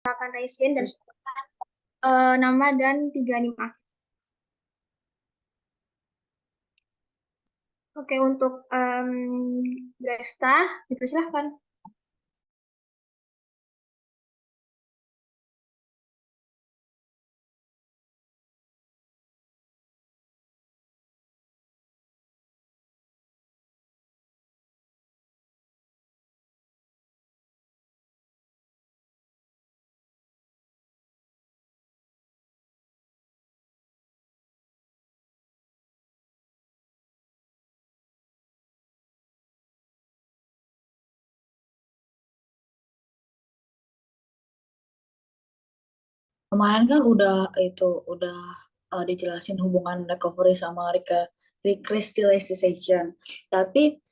menggunakan resin dan nama dan 3 nim akhir. Oke, untuk Bresta, dipersilahkan. Kemarin kan udah dijelasin hubungan recovery sama recrystallization. Tapi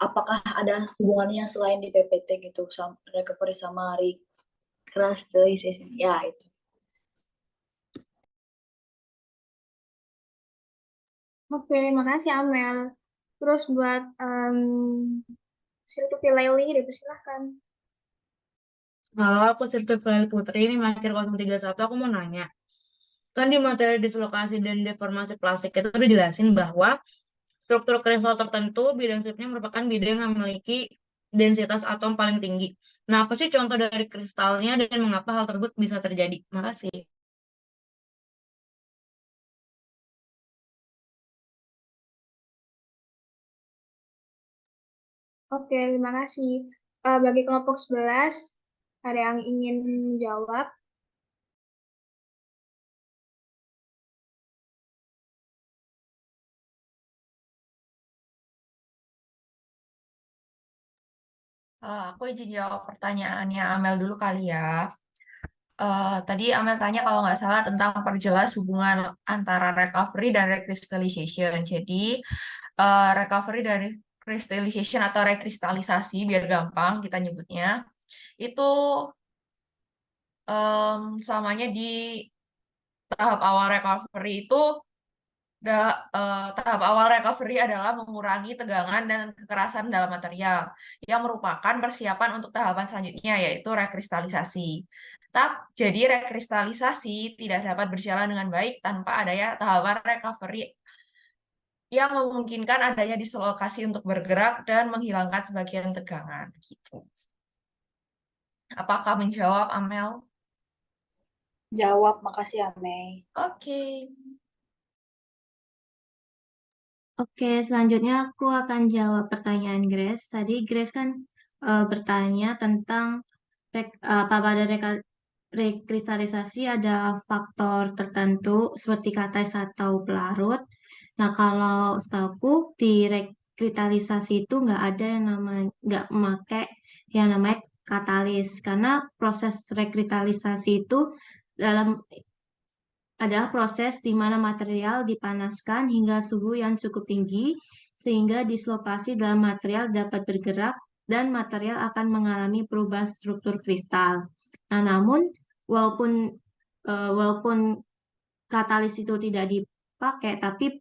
apakah ada hubungannya selain di PPT gitu sama recovery sama recrystallization? Ya, itu. Oke, makasih Amel. Terus buat Siltupi Laili, dipersilahkan. Halo, aku Certified Putri, ini Makir 031. Aku mau nanya. Kan di materi dislokasi dan deformasi plastik itu udah jelasin bahwa struktur kristal tertentu, bidang stripnya merupakan bidang yang memiliki densitas atom paling tinggi. Nah, apa sih contoh dari kristalnya dan mengapa hal tersebut bisa terjadi? Makasih. Oke, terima kasih. Bagi kelompok 11, ada yang ingin jawab? Aku izin jawab pertanyaannya Amel dulu kali ya. Tadi Amel tanya kalau nggak salah tentang perjelas hubungan antara recovery dan recrystallization. Jadi, recovery dari crystallization atau rekristalisasi, biar gampang kita nyebutnya, itu samanya di tahap awal recovery itu tahap awal recovery adalah mengurangi tegangan dan kekerasan dalam material yang merupakan persiapan untuk tahapan selanjutnya yaitu rekristalisasi. Jadi rekristalisasi tidak dapat berjalan dengan baik tanpa adanya tahapan recovery yang memungkinkan adanya dislokasi untuk bergerak dan menghilangkan sebagian tegangan gitu. Apakah menjawab, Amel? Jawab, makasih ya, Mei. Oke. Oke, selanjutnya aku akan jawab pertanyaan Grace. Tadi Grace kan bertanya tentang apa pada rekristalisasi ada faktor tertentu seperti katais atau pelarut. Nah, kalau setahuku di rekristalisasi itu nggak ada yang namanya nggak memakai yang namanya katalis karena proses rekristalisasi itu dalam adalah proses di mana material dipanaskan hingga suhu yang cukup tinggi sehingga dislokasi dalam material dapat bergerak dan material akan mengalami perubahan struktur kristal. Nah, namun walaupun walaupun katalis itu tidak dipakai, tapi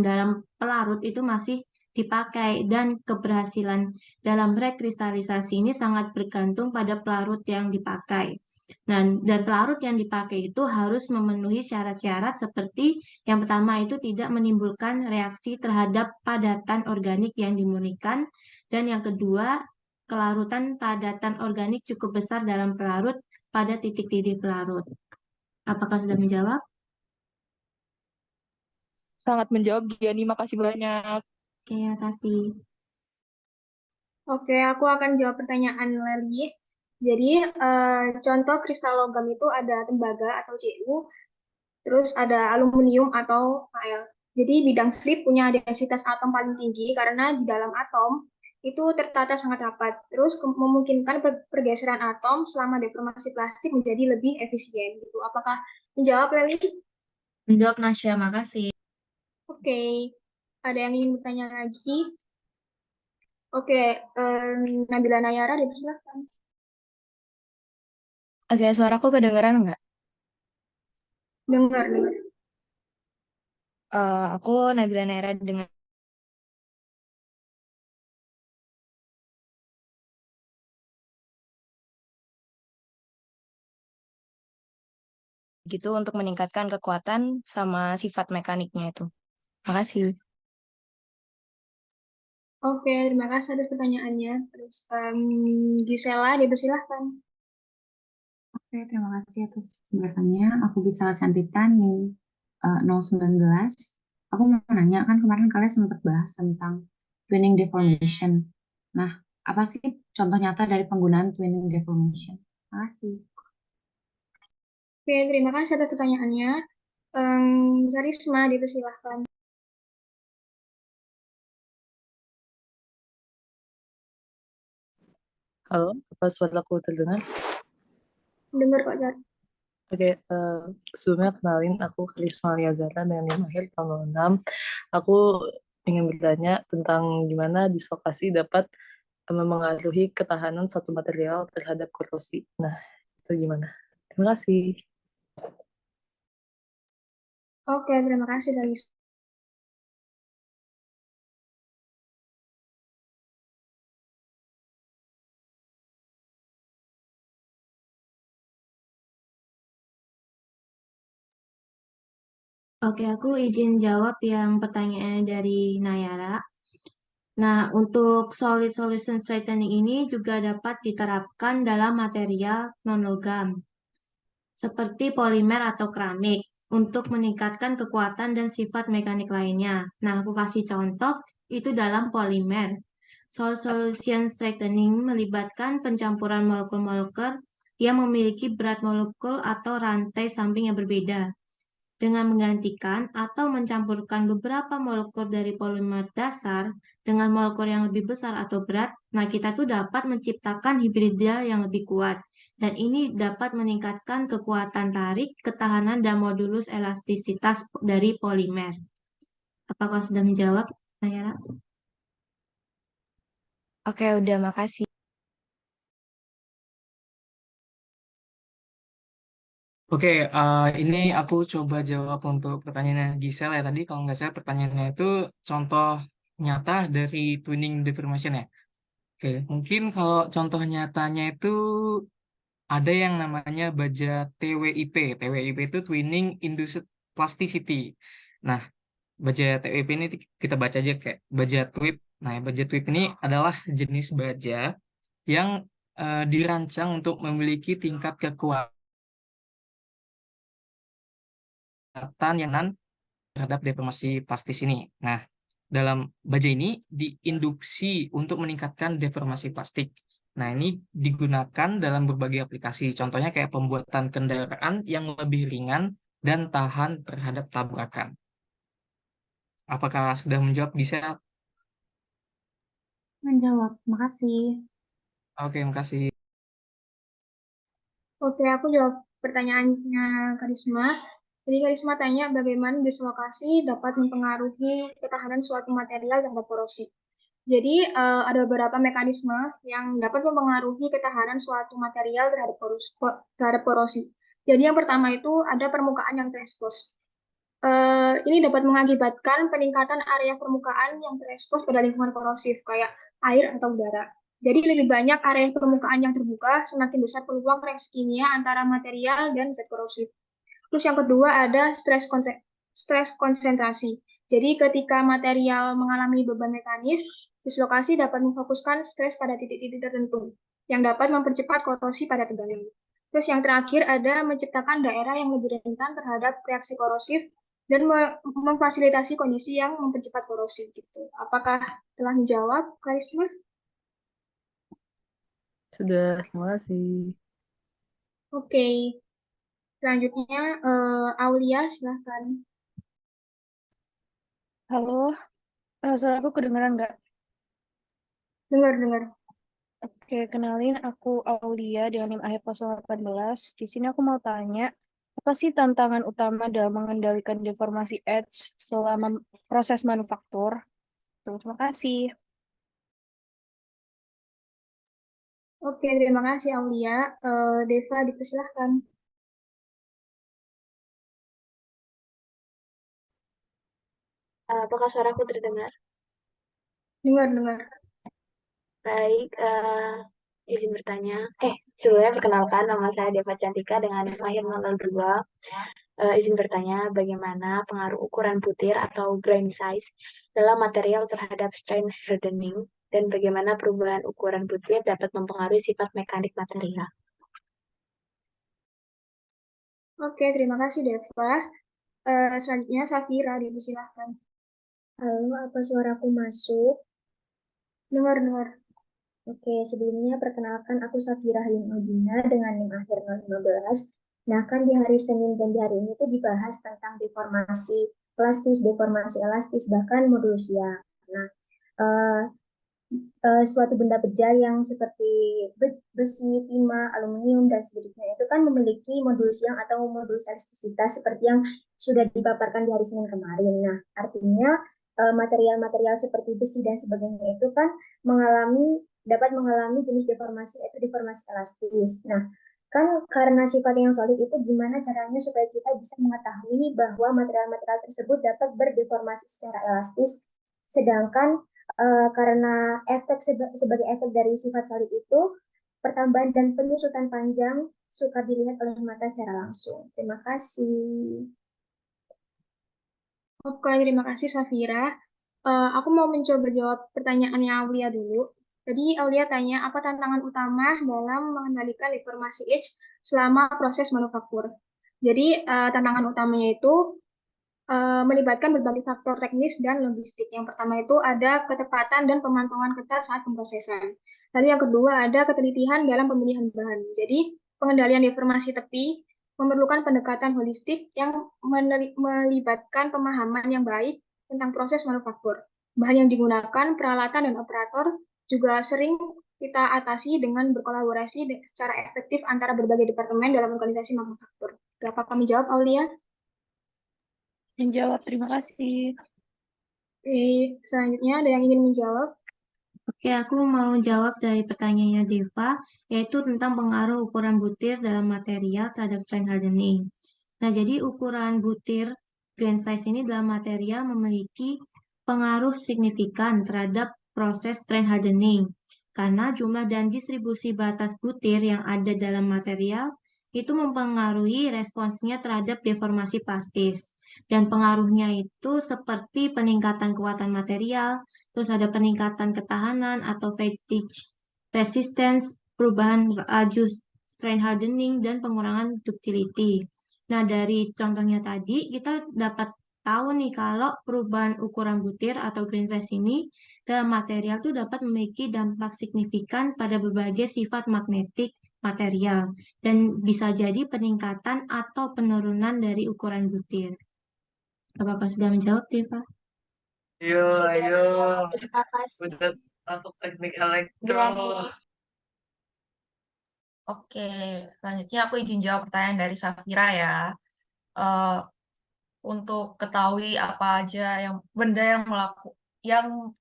dalam pelarut itu masih dipakai dan keberhasilan dalam rekristalisasi ini sangat bergantung pada pelarut yang dipakai. Nah, dan pelarut yang dipakai itu harus memenuhi syarat-syarat seperti yang pertama itu tidak menimbulkan reaksi terhadap padatan organik yang dimurnikan dan yang kedua kelarutan padatan organik cukup besar dalam pelarut pada titik-titik pelarut. Apakah sudah menjawab? Sangat menjawab, Giani. Makasih banyak. Oke, makasih. Oke, aku akan jawab pertanyaan Leli. Jadi, contoh kristal logam itu ada tembaga atau Cu, terus ada aluminium atau Al. Jadi, bidang slip punya densitas atom paling tinggi karena di dalam atom itu tertata sangat rapat. Terus memungkinkan pergeseran atom selama deformasi plastik menjadi lebih efisien. Gitu. Apakah menjawab, Leli? Menjawab, Nasya, makasih. Oke, ada yang ingin bertanya lagi? Oke, Nabila Nayara, dipersilakan. Oke, suaraku kedengeran nggak? Dengar, dengar. Aku Nabila Naira dengan gitu untuk meningkatkan kekuatan sama sifat mekaniknya itu. Makasih. Oke, terima kasih atas pertanyaannya. Terus Gisela, dipersilahkan. Oke, terima kasih atas kesempatannya. Aku bisa Cantitan NIM 019. Aku mau nanya, kan kemarin kalian sempat bahas tentang twinning deformation. Nah, apa sih contoh nyata dari penggunaan twinning deformation? Terima kasih. Oke, terima kasih atas pertanyaannya. Karisma, dipersilahkan. Halo, apa suaraku terdengar? Dengar kok, Jar. Oke, sebelumnya kenalin aku Karisma Liazara dengan NIM akhir tahun 6. Aku ingin bertanya tentang gimana dislokasi dapat memengaruhi ketahanan suatu material terhadap korosi. Nah, itu gimana? Terima kasih. Oke, terima kasih, Karisma. Oke, aku izin jawab yang pertanyaannya dari Nayara. Nah, untuk solid solution straightening ini juga dapat diterapkan dalam material non-logam, seperti polimer atau keramik, untuk meningkatkan kekuatan dan sifat mekanik lainnya. Nah, aku kasih contoh, itu dalam polimer. Solid solution straightening melibatkan pencampuran molekul-molekul yang memiliki berat molekul atau rantai samping yang berbeda dengan menggantikan atau mencampurkan beberapa molekul dari polimer dasar dengan molekul yang lebih besar atau berat, nah kita tuh dapat menciptakan hibrida yang lebih kuat. Dan ini dapat meningkatkan kekuatan tarik, ketahanan, dan modulus elastisitas dari polimer. Apakah sudah menjawab, Nayara? Oke, udah makasih. Oke, ini aku coba jawab untuk pertanyaan Gisel ya tadi. Kalau nggak salah pertanyaannya itu contoh nyata dari twinning deformation ya. Oke, mungkin kalau contoh nyatanya itu ada yang namanya baja TWIP. TWIP itu Twinning Induced Plasticity. Nah, baja TWIP ini kita baca aja kayak baja TWIP. Nah, baja TWIP ini adalah jenis baja yang dirancang untuk memiliki tingkat kekuatan yang nan terhadap deformasi plastis ini. Nah, dalam baja ini diinduksi untuk meningkatkan deformasi plastik. Nah, ini digunakan dalam berbagai aplikasi. Contohnya kayak pembuatan kendaraan yang lebih ringan dan tahan terhadap tabrakan. Apakah sudah menjawab, Gisel? Menjawab, makasih. Oke, makasih. Oke, aku jawab pertanyaannya Karisma. Jadi Karisma tanya bagaimana dislokasi dapat mempengaruhi ketahanan suatu material terhadap korosi. Jadi ada beberapa mekanisme yang dapat mempengaruhi ketahanan suatu material terhadap korosi. Jadi yang pertama itu ada permukaan yang terekspos. Ini dapat mengakibatkan peningkatan area permukaan yang terekspos pada lingkungan korosif, kayak air atau udara. Jadi lebih banyak area permukaan yang terbuka, semakin besar peluang reaksi kimia antara material dan zat korosif. Terus yang kedua ada stres konsentrasi. Jadi ketika material mengalami beban mekanis, dislokasi dapat memfokuskan stres pada titik-titik tertentu yang dapat mempercepat korosi pada tegangan. Terus yang terakhir ada menciptakan daerah yang lebih rentan terhadap reaksi korosif dan memfasilitasi kondisi yang mempercepat korosi gitu. Apakah telah menjawab, Karisma? Sudah, terima kasih. Oke. Selanjutnya Aulia silahkan. Halo, suara aku kedengeran nggak? Dengar. Oke, kenalin aku Aulia dengan NIM akhir 018. Di sini aku mau tanya, apa sih tantangan utama dalam mengendalikan deformasi edge selama proses manufaktur? Tuh, terima kasih. Oke, terima kasih Aulia. Deva, dipersilahkan. Apakah suaraku terdengar? Dengar. Baik, izin bertanya. Sebelumnya perkenalkan nama saya Deva Cantika dengan NIM akhir 002. Izin bertanya bagaimana pengaruh ukuran butir atau grain size dalam material terhadap strain hardening dan bagaimana perubahan ukuran butir dapat mempengaruhi sifat mekanik material. Oke, terima kasih Deva. Selanjutnya Safira, dipersilahkan. Halo, apa suaraku masuk? Dengar. Oke, sebelumnya perkenalkan aku Safira Halim Aldina dengan NIM akhir 015. Nah, kan di hari Senin dan di hari ini tuh dibahas tentang deformasi plastis, deformasi elastis, bahkan modulusia. Nah, eh, suatu benda bejat yang seperti besi, timah, aluminium, dan sejenisnya itu kan memiliki modulus yang atau modulus elastisitas seperti yang sudah dipaparkan di hari Senin kemarin. Nah, artinya material-material seperti besi dan sebagainya itu kan dapat mengalami jenis deformasi, yaitu deformasi elastis. Nah, kan karena sifat yang solid itu gimana caranya supaya kita bisa mengetahui bahwa material-material tersebut dapat berdeformasi secara elastis, sedangkan karena sebagai efek dari sifat solid itu, pertambahan dan penyusutan panjang suka dilihat oleh mata secara langsung. Terima kasih. Oke, terima kasih Safira. Aku mau mencoba jawab pertanyaannya Aulia dulu. Jadi Aulia tanya, apa tantangan utama dalam mengendalikan deformasi edge selama proses manufaktur? Jadi tantangan utamanya itu melibatkan berbagai faktor teknis dan logistik. Yang pertama itu ada ketepatan dan pemantauan ketat saat pemrosesan. Lalu yang kedua ada ketelitian dalam pemilihan bahan. Jadi pengendalian deformasi tepi memerlukan pendekatan holistik yang melibatkan pemahaman yang baik tentang proses manufaktur. Bahan yang digunakan, peralatan, dan operator juga sering kita atasi dengan berkolaborasi secara efektif antara berbagai departemen dalam organisasi manufaktur. Dapat kami jawab, Aulia? Menjawab, terima kasih. Selanjutnya ada yang ingin menjawab? Oke, aku mau jawab dari pertanyaannya Deva, yaitu tentang pengaruh ukuran butir dalam material terhadap strain hardening. Nah, jadi ukuran butir grain size ini dalam material memiliki pengaruh signifikan terhadap proses strain hardening, karena jumlah dan distribusi batas butir yang ada dalam material itu mempengaruhi responsnya terhadap deformasi plastis. Dan pengaruhnya itu seperti peningkatan kekuatan material, terus ada peningkatan ketahanan atau fatigue resistance, perubahan laju strain hardening, dan pengurangan ductility. Nah, dari contohnya tadi, kita dapat tahu nih kalau perubahan ukuran butir atau grain size ini dalam material itu dapat memiliki dampak signifikan pada berbagai sifat magnetik material dan bisa jadi peningkatan atau penurunan dari ukuran butir. Apakah sudah menjawab, Deva? Ayo. Terima kasih. Udah masuk teknik elektro. Oke, selanjutnya aku izin jawab pertanyaan dari Safira ya. Eh, untuk ketahui apa aja benda yang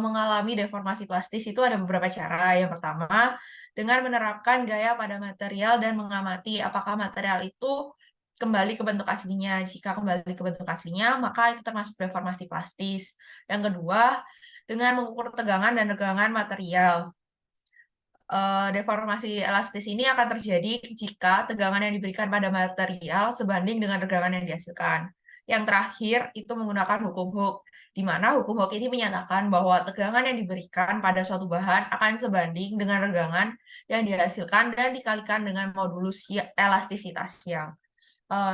mengalami deformasi plastis itu ada beberapa cara. Yang pertama, dengan menerapkan gaya pada material dan mengamati apakah material itu kembali ke bentuk aslinya. Jika kembali ke bentuk aslinya, maka itu termasuk deformasi plastis. Yang kedua, dengan mengukur tegangan dan regangan material. Deformasi elastis ini akan terjadi jika tegangan yang diberikan pada material sebanding dengan regangan yang dihasilkan. Yang terakhir itu menggunakan hukum Hooke, di mana hukum Hooke ini menyatakan bahwa tegangan yang diberikan pada suatu bahan akan sebanding dengan regangan yang dihasilkan dan dikalikan dengan modulus elastisitasnya.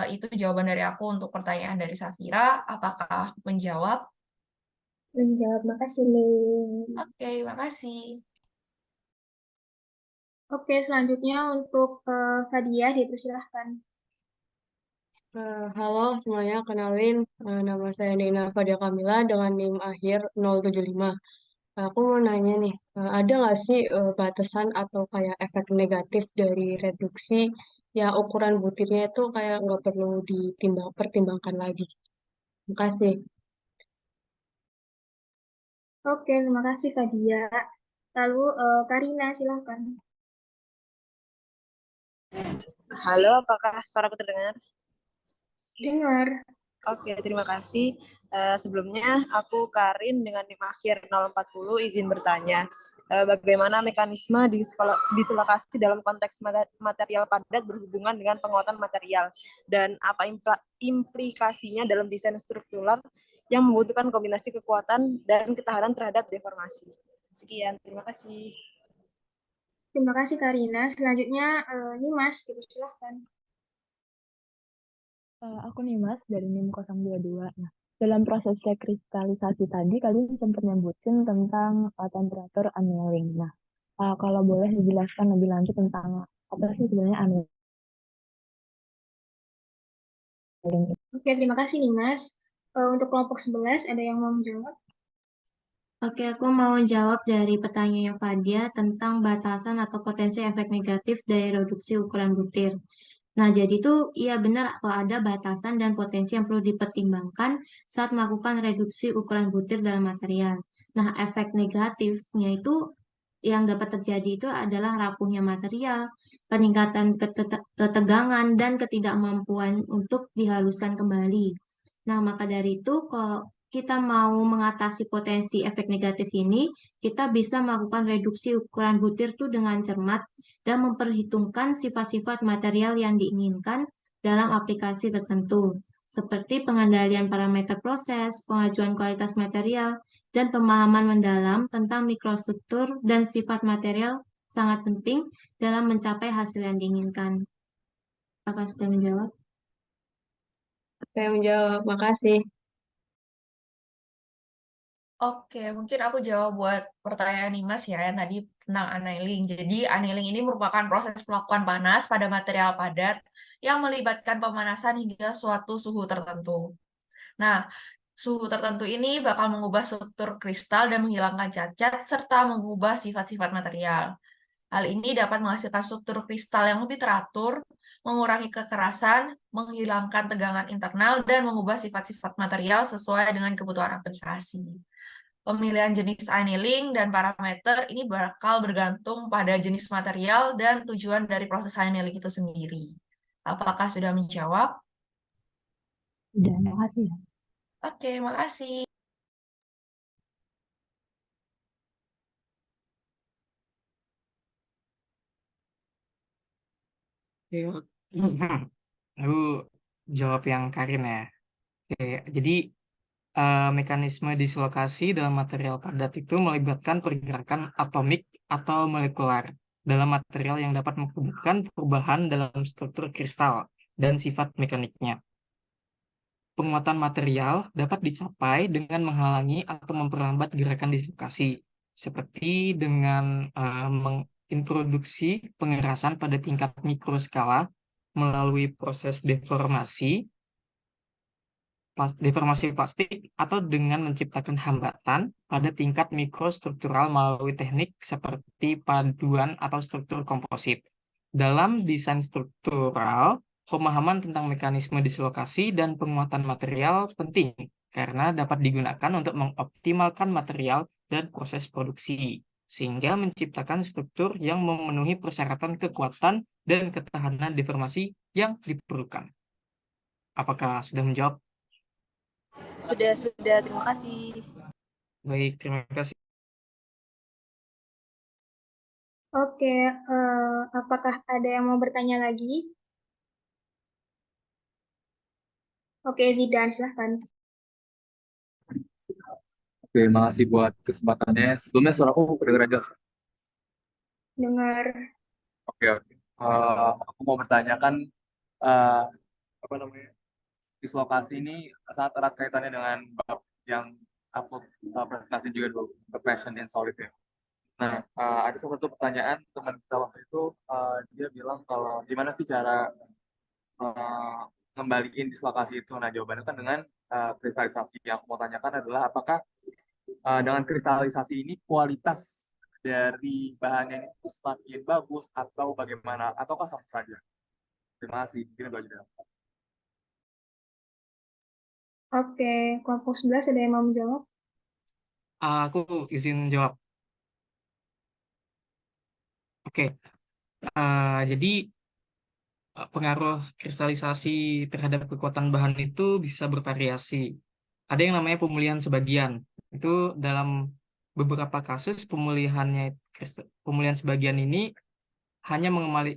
Itu jawaban dari aku untuk pertanyaan dari Safira. Apakah menjawab? Menjawab, makasih Ning. Oke, makasih. Oke, selanjutnya untuk Fadia, dipersilahkan. Halo semuanya, kenalin nama saya Nina Fadia Kamila dengan NIM akhir 075. Aku mau nanya nih, ada nggak sih batasan atau kayak efek negatif dari reduksi ya ukuran butirnya itu kayak nggak perlu pertimbangkan lagi. Terima kasih. Oke, terima kasih Fadia. Lalu Karina, silahkan. Halo, apakah suaraku terdengar? Dengar. Oke, terima kasih. Sebelumnya aku Karin dengan NIM akhir 040 izin bertanya. Bagaimana mekanisme dislokasi dalam konteks material padat berhubungan dengan penguatan material dan apa implikasinya dalam desain struktural yang membutuhkan kombinasi kekuatan dan ketahanan terhadap deformasi. Sekian, terima kasih. Terima kasih Karina. Selanjutnya Nimas, silahkan. Aku nih Mas dari NIM 022. Nah, dalam proses rekristalisasi tadi kalian sempat nyebutin tentang temperatur annealing. Nah, kalau boleh dijelaskan lebih lanjut tentang apa sih sebenarnya annealing itu? Oke, terima kasih Nimas. Untuk kelompok 11, ada yang mau menjawab? Oke, aku mau jawab dari pertanyaan Fadia tentang batasan atau potensi efek negatif dari reduksi ukuran butir. Nah, jadi itu iya benar atau ada batasan dan potensi yang perlu dipertimbangkan saat melakukan reduksi ukuran butir dalam material. Nah, efek negatifnya itu yang dapat terjadi itu adalah rapuhnya material, peningkatan ketegangan, dan ketidakmampuan untuk dihaluskan kembali. Nah, maka dari itu, kalau kita mau mengatasi potensi efek negatif ini, kita bisa melakukan reduksi ukuran butir itu dengan cermat dan memperhitungkan sifat-sifat material yang diinginkan dalam aplikasi tertentu, seperti pengendalian parameter proses, pengajuan kualitas material, dan pemahaman mendalam tentang mikrostruktur dan sifat material sangat penting dalam mencapai hasil yang diinginkan. Apakah sudah menjawab? Saya menjawab, makasih. Oke, mungkin aku jawab buat pertanyaan Nimas ya, yang tadi tentang annealing. Jadi, annealing ini merupakan proses pelakuan panas pada material padat yang melibatkan pemanasan hingga suatu suhu tertentu. Nah, suhu tertentu ini bakal mengubah struktur kristal dan menghilangkan cacat, serta mengubah sifat-sifat material. Hal ini dapat menghasilkan struktur kristal yang lebih teratur, mengurangi kekerasan, menghilangkan tegangan internal, dan mengubah sifat-sifat material sesuai dengan kebutuhan aplikasi. Pemilihan jenis annealing dan parameter ini bakal bergantung pada jenis material dan tujuan dari proses annealing itu sendiri. Apakah sudah menjawab? Sudah, makasih ya. Oke, makasih. Oke, aku jawab yang Karin ya. Oke, jadi mekanisme dislokasi dalam material padat itu melibatkan pergerakan atomik atau molekular dalam material yang dapat menyebabkan perubahan dalam struktur kristal dan sifat mekaniknya. Penguatan material dapat dicapai dengan menghalangi atau memperlambat gerakan dislokasi, seperti dengan mengintroduksi pengerasan pada tingkat mikroskala melalui proses deformasi plastik atau dengan menciptakan hambatan pada tingkat mikrostruktural melalui teknik seperti paduan atau struktur komposit. Dalam desain struktural, pemahaman tentang mekanisme dislokasi dan penguatan material penting karena dapat digunakan untuk mengoptimalkan material dan proses produksi, sehingga menciptakan struktur yang memenuhi persyaratan kekuatan dan ketahanan deformasi yang diperlukan. Apakah sudah menjawab? Sudah, terima kasih. Baik, terima kasih. Oke, apakah ada yang mau bertanya lagi? Oke, Zidan, silahkan. Oke, makasih buat kesempatannya. Sebelumnya suaraku kedengeran jelas. Dengar. Oke, oke. Aku mau bertanyakan eh, apa namanya dislokasi ini sangat erat kaitannya dengan bab yang aku presentasi juga dulu, compression and solid ya. Nah, ada salah satu pertanyaan teman kita waktu itu, dia bilang kalau gimana sih cara uh, ngembaliin dislokasi itu. Nah, jawabannya kan dengan kristalisasi. Yang aku mau tanyakan adalah apakah dengan kristalisasi ini kualitas dari bahannya itu semakin bagus atau bagaimana, ataukah sama saja? Terima kasih. Mungkin itu aja. Oke, kelompok 11 ada yang mau menjawab? Aku izin jawab. Oke, jadi pengaruh kristalisasi terhadap kekuatan bahan itu bisa bervariasi. Ada yang namanya pemulihan sebagian. Itu dalam beberapa kasus pemulihan sebagian ini hanya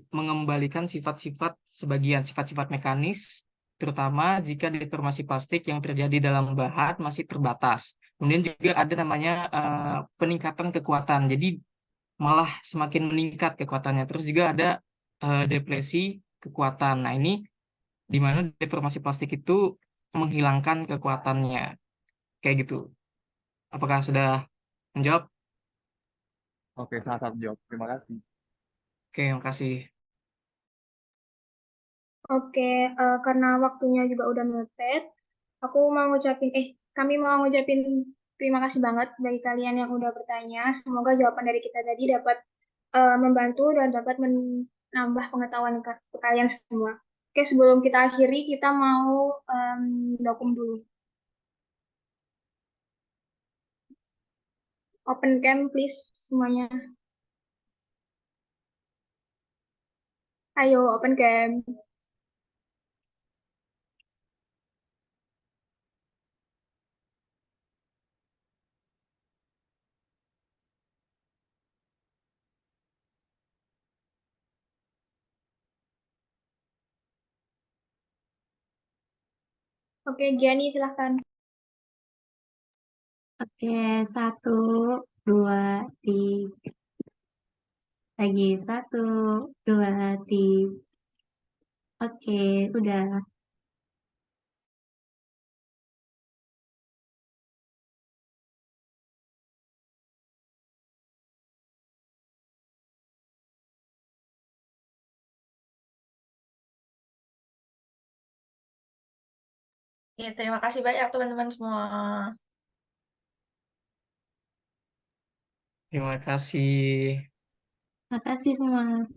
mengembalikan sifat-sifat sebagian, sifat-sifat mekanis, terutama jika deformasi plastik yang terjadi dalam bahan masih terbatas. Kemudian juga ada namanya peningkatan kekuatan. Jadi malah semakin meningkat kekuatannya. Terus juga ada depresi kekuatan. Nah, ini di mana deformasi plastik itu menghilangkan kekuatannya. Kayak gitu. Apakah sudah menjawab? Oke, sangat-sangat jawab. Terima kasih. Oke, makasih. Oke, karena waktunya juga udah mepet, kami mau ngucapin terima kasih banget bagi kalian yang udah bertanya. Semoga jawaban dari kita tadi dapat membantu dan dapat menambah pengetahuan kalian semua. Oke, sebelum kita akhiri, kita mau dokum dulu. Open cam, please, semuanya. Ayo, open cam. Oke, Gianni, silahkan. Oke, 1, 2, 3. Lagi 1, 2, 3. Oke, udah. Ya, terima kasih banyak teman-teman semua. Terima kasih. Makasih semua.